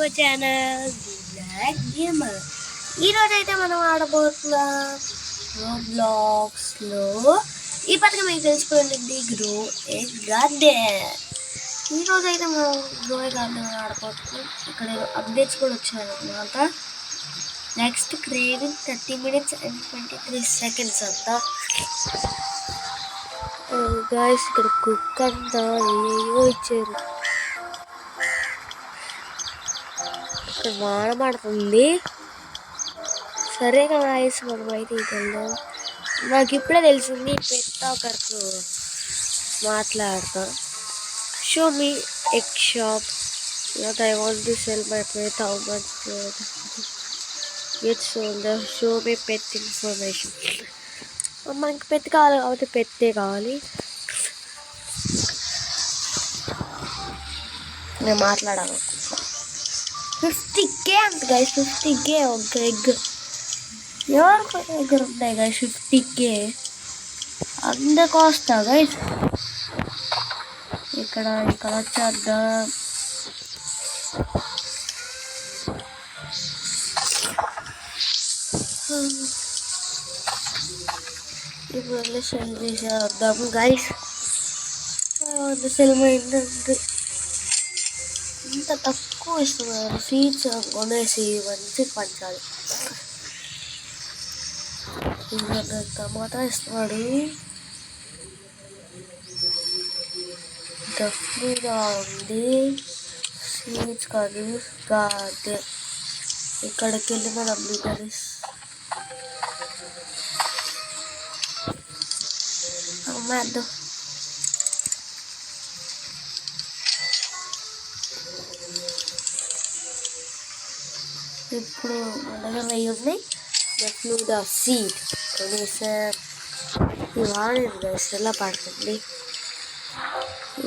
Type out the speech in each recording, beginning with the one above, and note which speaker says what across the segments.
Speaker 1: Our channel block gamer. ఈరోజు అయితే మనం ఆడబోతున్నాం రోబ్లాక్స్లో. ఈ పథకం మీకు తెలిసిపోయింది, గ్రో ఏ గార్డెన్. ఈరోజు అయితే మనం గ్రో ఏ గార్డెన్ ఆడబోతున్నాం. ఇక్కడ అప్డేట్స్ కూడా వచ్చాయన్నమాట. Next craving 30 minutes and 23 seconds అంతా. గాయస్ ఇక్కడ కుక్ అంతా ఏవో ఇచ్చారు. ఇక్కడ వాన పడుతుంది. సరే గాయస్ మనం అయితే వెళ్దాం. నాకు ఇప్పుడే తెలిసింది పెట్ ఒకరికి మాట్లాడతాం. Show me egg shop. I want to cell my pet. How much it's sold. Show me pet information. మనకి పెట్ కావాలి కాబట్టి పెట్టే కావాలి. నేను మాట్లాడాలి. 50K అంత గైస్. 50K ఒక ఎగ్. ఎవరికి దగ్గర ఉంటాయి గైస్ 50K? అంత కాస్తా గైస్. ఇక్కడ వచ్చేద్దాం. ఇప్పుడు సెల్ చేసేద్దాము గైస్. సెల్ ఏంటంటే ఇంత తక్కువ ఇస్తున్నారు. సీడ్స్ కొనేసి మంచి పంచాలి. టమాటా ఇస్తున్నాడు. డఫ్గా ఉంది. సీడ్స్ కానీ గార్డెన్. ఇక్కడికి వెళ్ళి మనం బ్లూబెర్రీస్ అమ్మేద్దాం. ఇప్పుడు మన దగ్గర వెయ్యి ఉన్నాయి. ద సీడ్ కొనేసార్. ఇది వాడేది గైస్. ఎలా పడుతుంది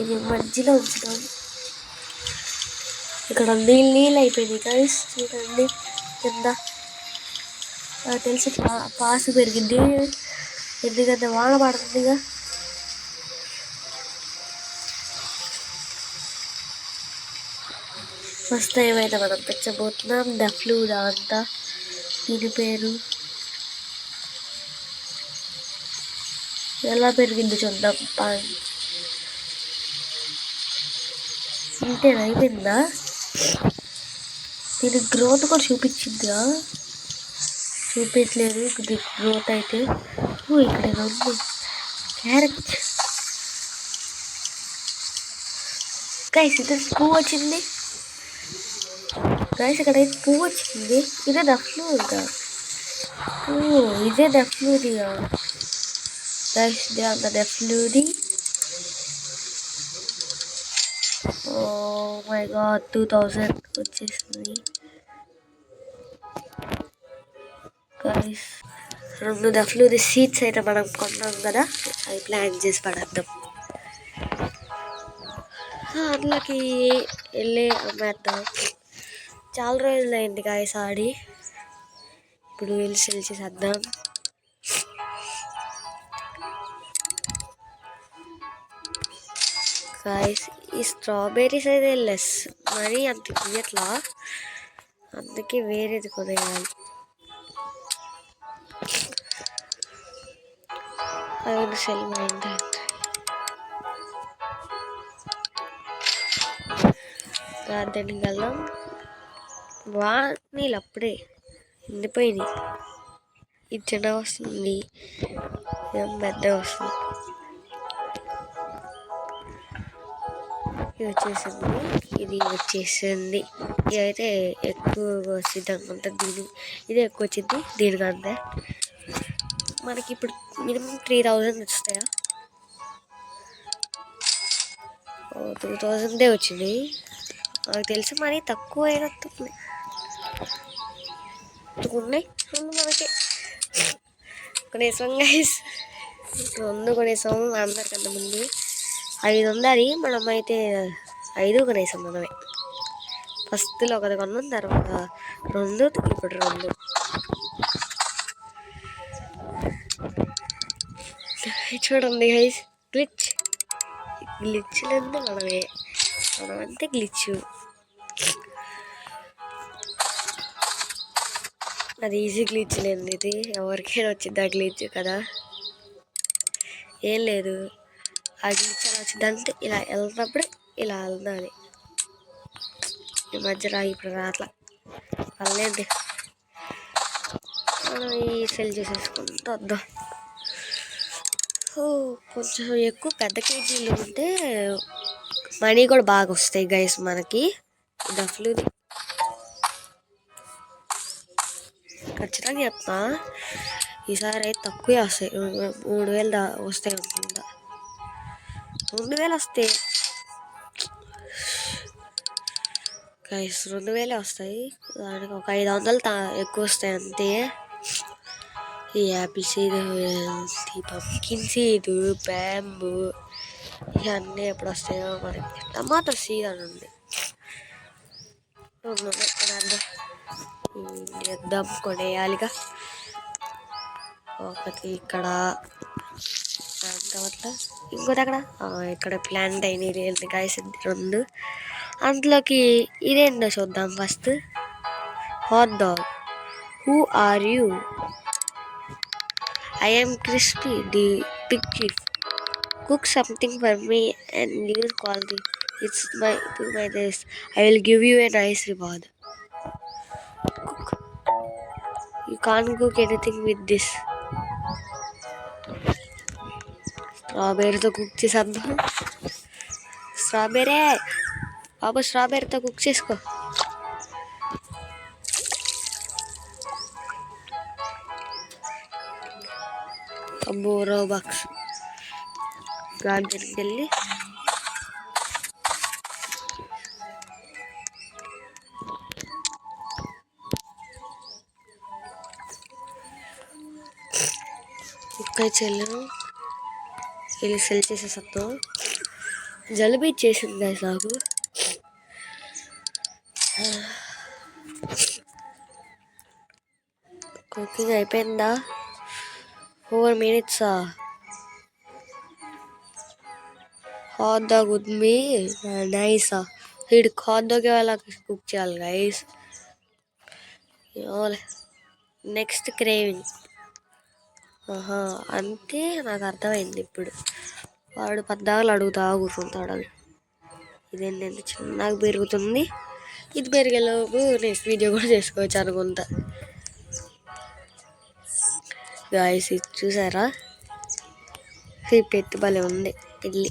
Speaker 1: ఇది మధ్యలో ఉంచుతాం. ఇక్కడ నీళ్ళు అయిపోయింది గైస్. చూడండి కింద. నాకు తెలిసి పాసు పెరిగింది ఎందుకంటే వాన పడుతుందిగా. ఫస్ట్ టైం అయితే మనం పెంచబోతున్నాం డఫ్లూడా అంతా. దీని పేరు ఎలా పెరిగింది చూద్దాం. ఇంతే అయిపోయిందా? దీని గ్రోత్ కూడా చూపించిందిగా. చూపించలేదు ఇది గ్రోత్ అయితే. ఇక్కడ ఉంది క్యారెట్ గైస్. ఇది పువ్వు వచ్చింది గైస్. ఇక్కడ అయితే పువ్వు వచ్చింది. ఇదే డఫ్లూదా? ఇదే డఫ్లూదిగా గైస్. ద డఫ్లూది. ఓ మై గాడ్ 2000 వచ్చేసింది గైస్. 2 డఫ్లూది సీడ్స్ అయితే మనం కొన్నాం కదా, అవి ప్లాన్ చేసి పడేద్దాం. అందులోకి వెళ్ళి అమ్మేద్దాం. చాలా రోజులు అయింది గాయస్ ఆడి. ఇప్పుడు వెళ్ళి సెల్ చేసేద్దాం. గాయస్ ఈ స్ట్రాబెర్రీస్ అయితే లెస్ మరీ అంత ఇయ్యట్లా, అందుకే వేరేది కొనేయాలి. అది సెల్ మైండ్. గార్డెన్కి వెళ్దాం. నీళ్ళు అప్పుడే ఎండిపోయినాయి. ఇది చిన్న వస్తుంది, పెద్ద వస్తుంది. ఇది వచ్చేసింది, ఇది వచ్చేసింది. ఇది అయితే ఎక్కువ వస్తుంది అనుకుంటా. ఇది ఎక్కువ వచ్చింది దీనికంటే. మనకి ఇప్పుడు మినిమం 3000 వస్తాయా? 2000 వచ్చింది. నాకు తెలిసి మరీ తక్కువ అయినట్టున్నాయి. మనకి కొనేసాం గైస్. 2 కొనేసాము. అందరికన్నా ముందు 5 ఉండాలి. మనం అయితే 5 కొనేసాం మనమే. ఫస్ట్లో 1 కొన్నాం, తర్వాత 2, ఇప్పుడు 2. చూడండి గైస్ గ్లిచ్లంటే మనమే. మనం అంతే గ్లిచ్. అది ఈజీ గ్లీచ్ లేండి, ఇది ఎవరికైనా వచ్చింది ఆ గ్లీచ్ కదా. ఏం లేదు, ఆ గ్లీచ్ ఎలా వచ్చిందంటే ఇలా వెళ్తున్నప్పుడు ఇలా వెళ్దాలి. ఈ మధ్యలో ఇప్పుడు రాట్లా పర్లేదు, మనం ఈ సెల్ చేసేసుకుంటూ వద్దాం. కొంచెం ఎక్కువ పెద్ద కేజీలు ఉంటే మనీ కూడా బాగా వస్తాయి గైస్ మనకి. డఫ్లు ఖచ్చితంగా చెప్తా, ఈసారి అయితే తక్కువే వస్తాయి. 3000 వస్తాయి అనుకుంటా. 2000 వస్తాయి గైస్, 2000 వస్తాయి. దానికి ఒక 500 ఎక్కువ వస్తాయి అంతే. ఈ యాపిల్ సీడ్, ఈ పంకిన్ సీడ్, బ్యాంబూ ఇవన్నీ ఎప్పుడు వస్తాయో మనకి. టమాటా సీడ్ అని ఉంది, వేద్దాం, కొనేయాలిగా. ఒకటి ఇక్కడ, దాని తర్వాత ఇంకోటి అక్కడ, ఇక్కడ ప్లాంట్ అయినాయి గాయస్ 2. అందులోకి ఇదేంటో చూద్దాం first. Hot dog, who are you? I am Crispy, the big chief. Cook something for me and you quality. It's my taste. I will give you a nice reward. Cook. You can't cook anything with this. స్ట్రాబెర్రీతో cook చేసేద్దాం. Strawberry బాబు, స్ట్రాబెర్రీతో cook చేసుకో. అబ్బో box గార్డెన్కి వెళ్ళి కుక్క చెల్లు వెళ్ళి సెల్ చేసేసత్తాం. జలుబు చేసింది గాయస్ నాకు. కుకింగ్ అయిపోయిందా? 4 minutes. Hot dog with me, nice. వీడికి హాట్ డాగ్ అలా కుక్ చేయాలి గైస్. Next craving. అంతే, నాకు అర్థమైంది ఇప్పుడు. వాడు పద్దాలు అడుగుతా కూర్చుంటాడు. అది ఇదేంటంటే చిన్నగా పెరుగుతుంది. ఇది పెరిగేలోపు నెక్స్ట్ వీడియో కూడా చేసుకోవచ్చు అనుకుంటా గాయస్. ఇది చూసారా, ఈ పెట్టి భలే ఉంది పిల్లి.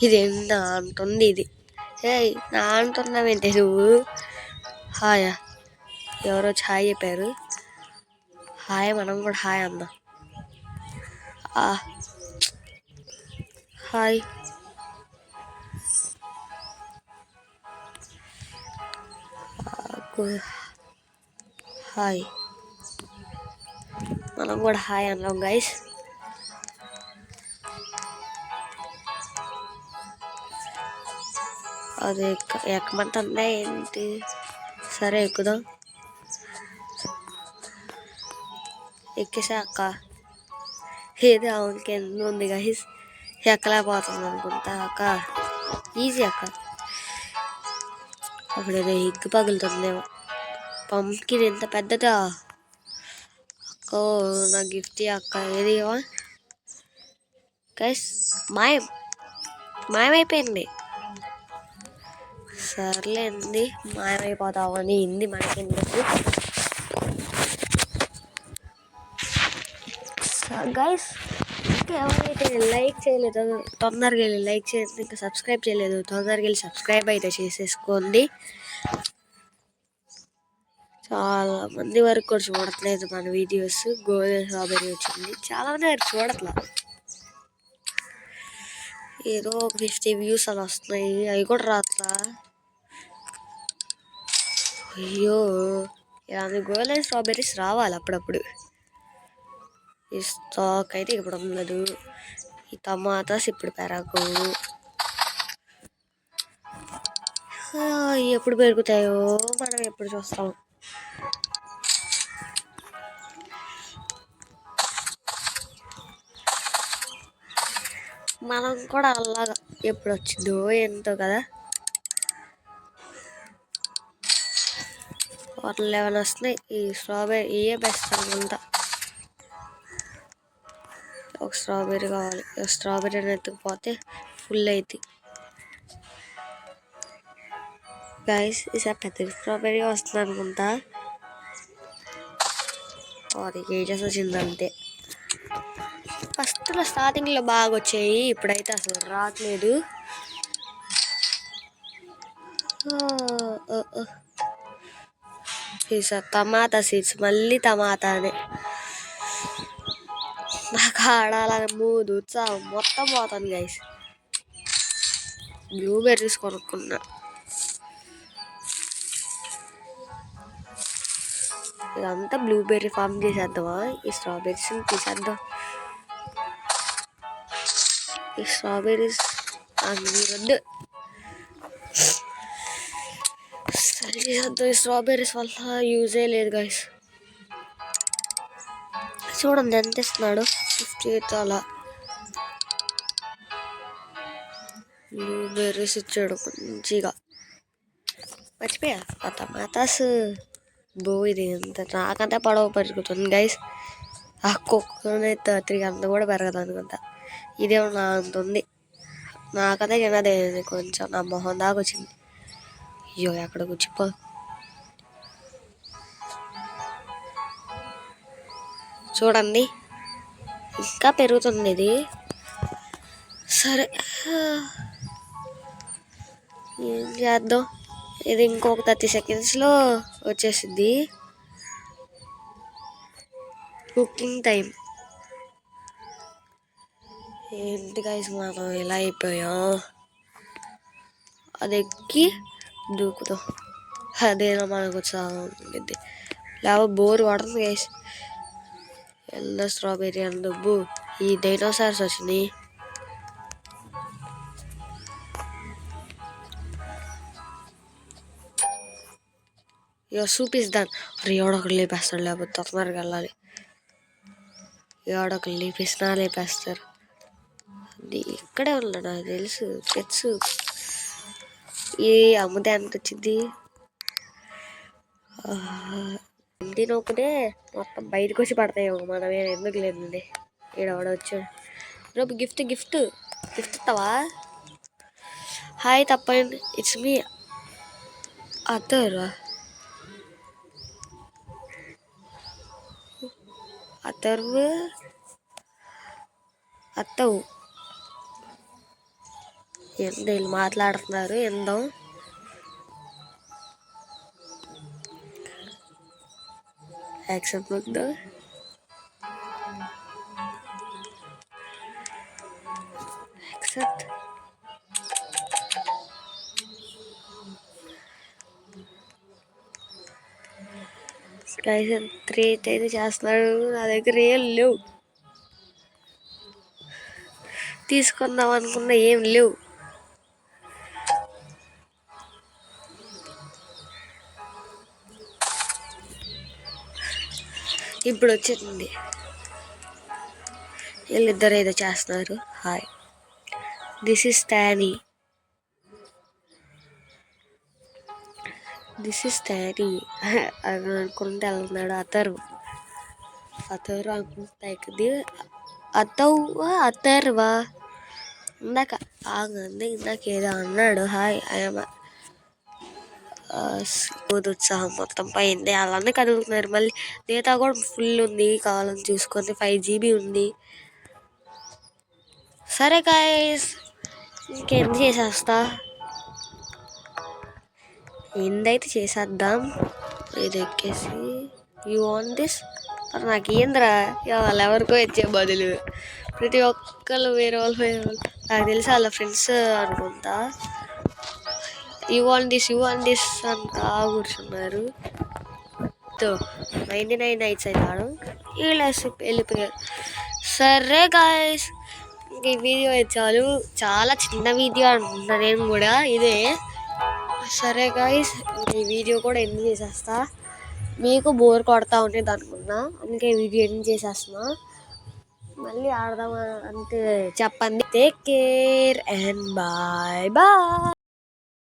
Speaker 1: ఇది ఎంత అంటుంది ఇది. నా అంటున్నావేంటి నువ్వు? హాయా, ఎవరో ఛాయ్ చెప్పారు. హాయ్, మనం కూడా హాయ్ అన్నా. హాయ్. హాయ్, మనం కూడా హాయ్ అన్నాం గైస్. అది ఎక్కమంటుందా ఏంటి? సరే ఎక్కుదాం. ఎక్కేసా అక్క. ఏది అవునికి ఎందుకు ఉంది గైస్, ఎక్కలేకపోతుంది అనుకుంటా. అక్క ఈజీ అక్క. అప్పుడు ఏదో ఎగ్గు పగులుతుందేమో. పంకిన్ ఎంత పెద్దదా అక్క, నా గిఫ్ట్ అక్క. ఏది గైస్, మాయమైపోయింది. సర్లేండి, మాయమైపోతావని ఇంది మనకెందుకు గైస్. ఇంకా ఎవరైతే లైక్ చేయలేదు తొందరగా వెళ్ళి లైక్ చేయండి. ఇంకా సబ్స్క్రైబ్ చేయలేదు తొందరగా వెళ్ళి సబ్స్క్రైబ్ అయితే చేసేసుకోండి. చాలా మంది వరకు కూడా చూడట్లేదు మన వీడియోస్. గోల్డెన్ స్ట్రాబెర్రీ వచ్చింది, చాలా మంది వరకు చూడట్లా. ఏదో 50 views అలా వస్తున్నాయి, అవి కూడా రాట్లా. అయ్యో, ఇలాంటి గోల్డెన్ స్ట్రాబెర్రీస్ రావాలి అప్పుడప్పుడు. ఈ స్టాక్ అయితే ఇప్పుడు ఉండదు. ఈ టమాటాస్ ఇప్పుడు పెరగవు. ఎప్పుడు పెరుగుతాయో మనం ఎప్పుడు చూస్తాం. మనం కూడా అలాగా ఎప్పుడు వచ్చిందో ఎంతో కదా. 11 వస్తున్నాయి. ఈ స్ట్రాబెర్రీ ఇవే బెస్ట్ అనుకుంటా. ఒక స్ట్రాబెర్రీ కావాలి. స్ట్రాబెర్రీ ఎత్తుకుపోతే ఫుల్ అవుతుంది గైస్. ఈసారి పెద్ద స్ట్రాబెర్రీ వస్తుంది అనుకుంటా. అది కేజెస్ వచ్చిందంతే. ఫస్ట్లో స్టార్టింగ్లో బాగా వచ్చాయి, ఇప్పుడైతే అసలు రావట్లేదు. ఈసారి టమాటా సీడ్స్, మళ్ళీ టమాటానే. నాకు ఆడాలని మూడు ఉత్సాహం మొత్తం పోతాను గైస్. బ్లూబెర్రీస్ కొనుక్కున్నా. ఇదంతా బ్లూబెర్రీ ఫామ్ చేసేద్దామా? ఈ స్ట్రాబెర్రీస్ తీసేద్దాం. ఈ స్ట్రాబెర్రీస్ వద్దు, తీసేద్దాం. ఈ స్ట్రాబెర్రీస్ వల్ల యూజే లేదు గైస్. చూడండి ఎంత ఇస్తున్నాడు, 58 అలా. బ్లూబెర్రీస్ ఇచ్చాడు మంచిగా. మర్చిపోయా ఆ టమాటాస్. ఇది ఎంత నాకంటే పొడవు పెరుగుతుంది గైస్. ఆ కుక్కనైతే 3 అంత కూడా పెరగదు అనుకుంటా. ఇదేమో నా అంత ఉంది. నాకదే చిన్నదే, కొంచెం నా మొహం దాకా వచ్చింది. అయ్యో ఎక్కడ కూర్చిపో. చూడండి ఇంకా పెరుగుతుంది ఇది. సరే ఏం చేద్దాం, ఇది ఇంకొక 30 సెకండ్స్లో వచ్చేసింది. Cooking time. ఏంటి గైస్ మనం ఇలా అయిపోయాం. అది ఎక్కి దూకుతాం, అదేనా మనకు సాగుంది. లేవ బోర్ పడుతుంది గైస్. ఎల్లో స్ట్రాబెర్రీ అని దుబ్బు. ఈ డైనోసార్స్ వచ్చినాయి. ఇక చూపిస్తాను. ఎవడొకరు లేపేస్తాడు, లేకపోతే తొందరగా వెళ్ళాలి. ఎవడొకరు లేపేస్తారు. అది ఇక్కడే ఉన్నాడు నాకు తెలుసు. పెట్స్ ఏ అమ్ముతే ఎంత వచ్చింది. ఇంటి నొక్కడే మొత్తం బయటకు వచ్చి పడతాయేమో. మనమే ఎందుకు లేదండి. ఈడవడ వచ్చాడు. రేపు గిఫ్ట్ ఇస్తావా? హాయ్ తప్పండి, ఇట్స్ మీ అత్తవు. ఎంత వీళ్ళు మాట్లాడుతున్నారు ఎందో. యాక్సెప్ట్ వద్దు. యాక్సెప్ట్. గైస్ 3 అయితే చేస్తున్నాడు. నా దగ్గర ఏం లేవు, తీసుకుందాం అనుకున్నా ఏం లేవు. ఇప్పుడు వచ్చింది. వీళ్ళిద్దరు ఏదో చేస్తున్నారు. Hi, this is Tony. అని అనుకుంటే వెళ్తున్నాడు. అతరు అనుకుంటా ఎక్కది. అతర్వా ఇందాక ఆగండి, ఇందాక ఏదో అన్నాడు. హాయ్ ఉత్సాహం మొత్తం పోయింది. అలానే కదులుతున్నారు. మళ్ళీ డేటా కూడా ఫుల్ ఉంది, కావాలని చూసుకొని 5 GB ఉంది. సరే గాయ్స్, ఇంకేం చేసేస్తా. ఏందైతే చేసేద్దాం. ఇది ఎక్కేసి యూ వాంట్ దిస్. నాకు ఏంద్రా, వాళ్ళు ఎవరికో ఇచ్చే బదులు ప్రతి ఒక్కరు వేరే వాళ్ళు నాకు తెలిసి వాళ్ళ ఫ్రెండ్స్ అనుకుంటా. యూ వాంట్ దిస్ అంతా కూర్చున్నారు. 99 నైట్స్ అవుతాడు. వీళ్ళు వెళ్ళిపోయారు. సరే గాయస్, ఇంక ఈ వీడియో చాలు. చాలా చిన్న వీడియో అనుకుంటా నేను కూడా ఇదే. సరే గాయస్, ఈ వీడియో కూడా ఎండ్ చేసేస్తా. మీకు బోర్ కొడతా ఉండేది అనుకున్నా, అందుకే వీడియో ఎండ్ చేసేస్తున్నా. మళ్ళీ ఆడదాం అంటే చెప్పండి. Take care and bye.